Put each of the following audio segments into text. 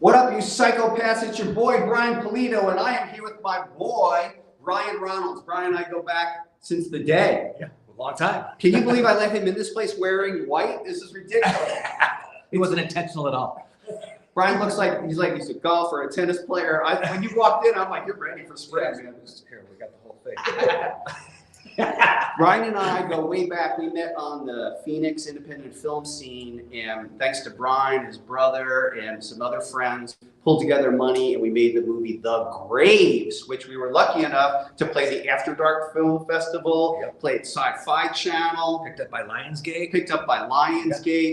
What up, you psychopaths? It's your boy, Brian PULIDO, and I am here with my boy, Brian Ronalds. Brian and I go back since the day. Yeah, a long time. Can you believe I let him in this place wearing white? This is ridiculous. It wasn't intentional at all. Brian looks like he's a golfer, a tennis player. When you walked in, I'm like, you're ready for spring. Here, we got the whole thing. Brian and I go way back. We met on the Phoenix independent film scene, and thanks to Brian, his brother, and some other friends, pulled together money, and we made the movie The Graves, which we were lucky enough to play the After Dark Film Festival, played Sci-Fi Channel. Picked up by Lionsgate.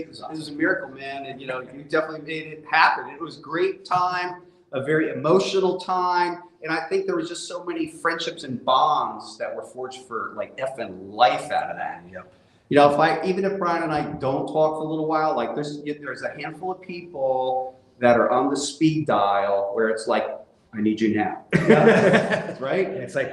It was a miracle, man, and you definitely made it happen. It was a great time, a very emotional time. And I think there was just so many friendships and bonds that were forged for like effing life out of that. Yep. Even if Brian and I don't talk for a little while, like there's a handful of people that are on the speed dial where it's like, I need you now. Right? And it's like,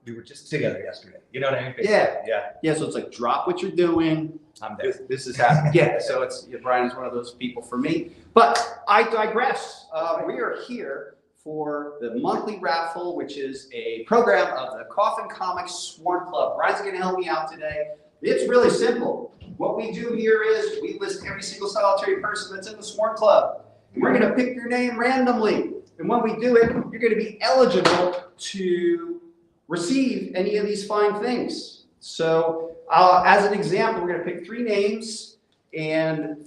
we were just together yesterday. You know what I mean? Yeah. So it's like, drop what you're doing. I'm there. This is happening. Yeah. So Brian is one of those people for me. But I digress. We are here for the monthly raffle, which is a program of the Coffin Comics Sworn Club. Brian's going to help me out today. It's really simple. What we do here is we list every single solitary person that's in the Sworn Club. And we're going to pick your name randomly. And when we do it, you're going to be eligible to receive any of these fine things. So as an example, we're going to pick 3 names, and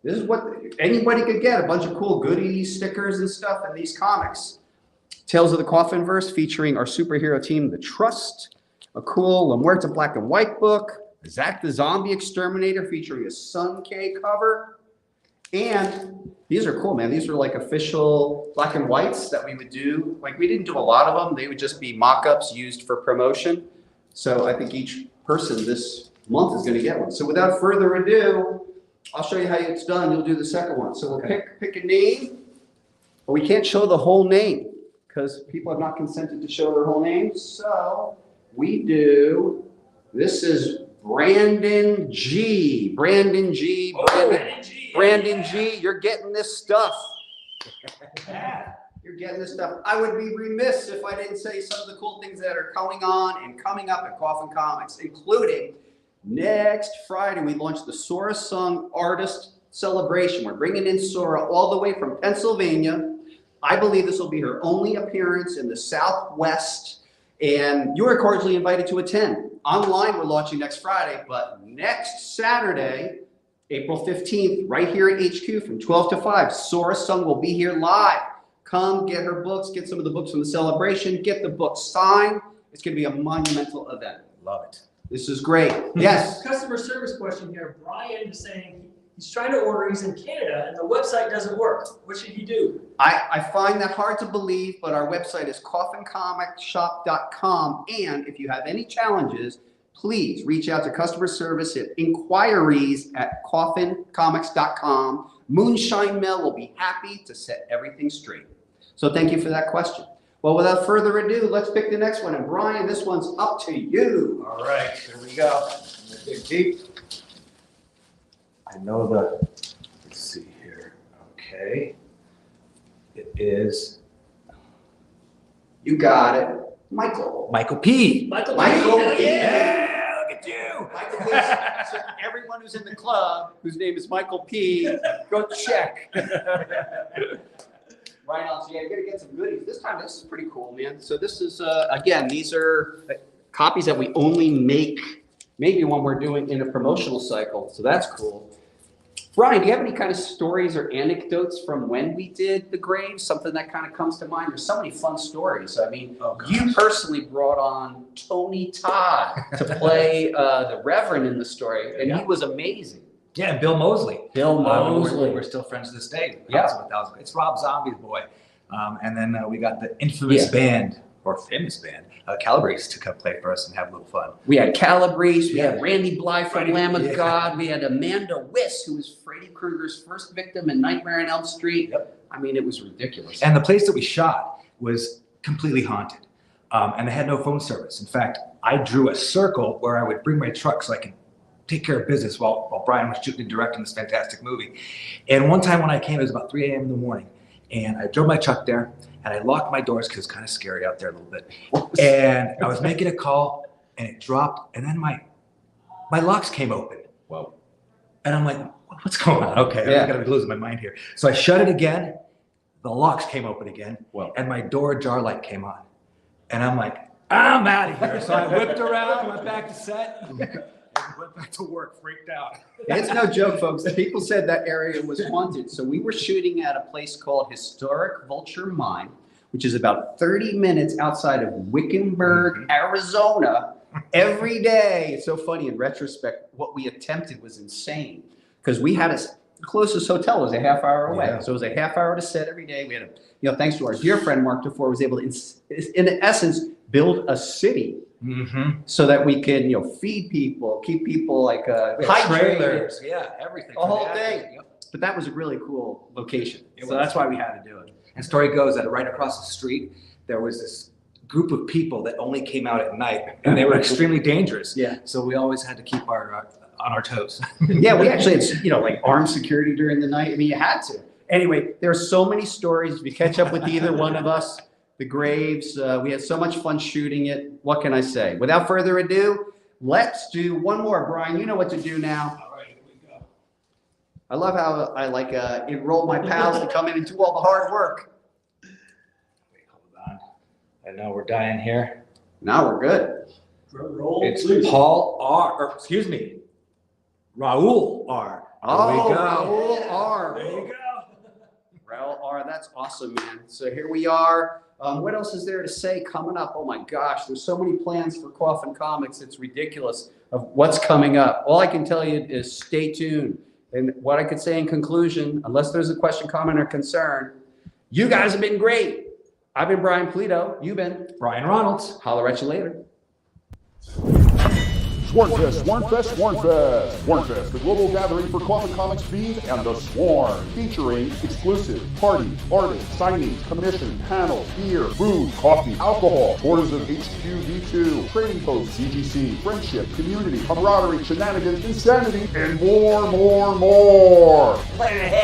this is what anybody could get, a bunch of cool goodies, stickers, and stuff in these comics. Tales of the Coffinverse featuring our superhero team, The Trust, a cool La Muerta black and white book, Zack the Zombie Exterminator featuring a Sun K cover, and these are cool, man. These are like official black and whites that we would do. Like we didn't do a lot of them. They would just be mock-ups used for promotion. So I think each person this month is going to get one. So without further ado, I'll show you how it's done. You'll do the second one. So we'll pick a name, but we can't show the whole name because people have not consented to show their whole name. So we do, this is Brandon G. Brandon G. Brandon G. You're getting this stuff. You're getting this stuff. I would be remiss if I didn't say some of the cool things that are going on and coming up at Coffin Comics, including next Friday, we launched the Sora Sung Artist Celebration. We're bringing in Sora all the way from Pennsylvania. I believe this will be her only appearance in the Southwest, and you are cordially invited to attend. Online, we're launching next Friday, but next Saturday, April 15th, right here at HQ from 12 to 5, Sora Sung will be here live. Come get her books, get some of the books from the celebration, get the books signed. It's going to be a monumental event. Love it. This is great. Yes. Customer service question here. Brian is saying he's trying to order. He's in Canada and the website doesn't work. What should he do? I find that hard to believe, but our website is coffincomicsshop.com. And if you have any challenges, please reach out to customer service at inquiries@coffincomics.com. Moonshine Mel will be happy to set everything straight. So thank you for that question. Well, without further ado, let's pick the next one. And Brian, this one's up to you. All right, here we go. I'm gonna dig deep. I know let's see here. Okay. It is. You got it. Michael. Michael P. Michael P. Yeah, look at you. Michael P. So everyone who's in the club, whose name is Michael P., go check. Right on. So yeah, you're gonna get some goodies. This time, this is pretty cool, man. So this is, again, these are copies that we only make maybe when we're doing in a promotional cycle. So that's cool. Brian, do you have any kind of stories or anecdotes from when we did The Graves? Something that kind of comes to mind? There's so many fun stories. I mean, you personally brought on Tony Todd to play the Reverend in the story, and he was amazing. Yeah, and Bill Mosley. Bill Mosley. We're still friends to this day. Yeah. It's Rob Zombie's boy. And then we got the infamous band, or famous band, Calabrese to come play for us and have a little fun. We had Calabrese, we had Randy Bly from Lamb of God, we had Amanda Wiss, who was Freddy Krueger's first victim in Nightmare on Elm Street. I mean, it was ridiculous. And the place that we shot was completely haunted. And they had no phone service. In fact, I drew a circle where I would bring my truck so I could take care of business while Brian was shooting and directing this fantastic movie. And one time when I came, it was about 3 a.m. in the morning. And I drove my truck there, and I locked my doors because it's kind of scary out there a little bit. And I was making a call, and it dropped, and then my locks came open. Whoa. And I'm like, what's going on? Okay, Yeah. I'm gonna be losing my mind here. So I shut it again, the locks came open again, Whoa. and my door jar light came on. And I'm like, I'm out of here. So I whipped around, went back to set, and went back to work, freaked out. It's no joke, folks. People said that area was haunted. So we were shooting at a place called Historic Vulture Mine, which is about 30 minutes outside of Wickenburg, Arizona, every day. It's so funny in retrospect, what we attempted was insane because we had the closest hotel was a half hour away. Yeah. So it was a half hour to set every day. We had thanks to our dear friend Mark DeFore, was able to, in essence, build a city so that we can, feed people, keep people like hydrated. Trailers, yeah, everything. The whole thing. Yep. But that was a really cool location. It So was. that's why we had to do it. And story goes that right across the street, there was this group of people that only came out at night, and they were extremely dangerous. Yeah. So we always had to keep on our toes. Yeah, we actually had, like armed security during the night. I mean, you had to. Anyway, there are so many stories. If you catch up with either one of us, the graves, we had so much fun shooting it. What can I say? Without further ado, let's do one more. Brian, you know what to do now. All right, here we go. I love how I enroll my pals to come in and do all the hard work. Wait, hold on. I know we're dying here. Now we're good. Roll, It's please. Paul R. Or excuse me, Raul R. There we go. Raul R. There you go. Raul R. That's awesome, man. So here we are. What else is there to say coming up? Oh my gosh, there's so many plans for Coffin Comics. It's ridiculous of what's coming up. All I can tell you is stay tuned. And what I could say in conclusion, unless there's a question, comment, or concern, you guys have been great. I've been Brian PULIDO. You've been Brian Ronalds. Holler at you later. Swarmfest, Swarmfest, Swarmfest. Swarmfest, the global gathering for Coffin Comics fiends and the Swarm, featuring exclusive party, artist, signings, commission, panels, beer, food, coffee, alcohol, tours of HQV2, trading posts, CGC, friendship, community, camaraderie, shenanigans, insanity, and more.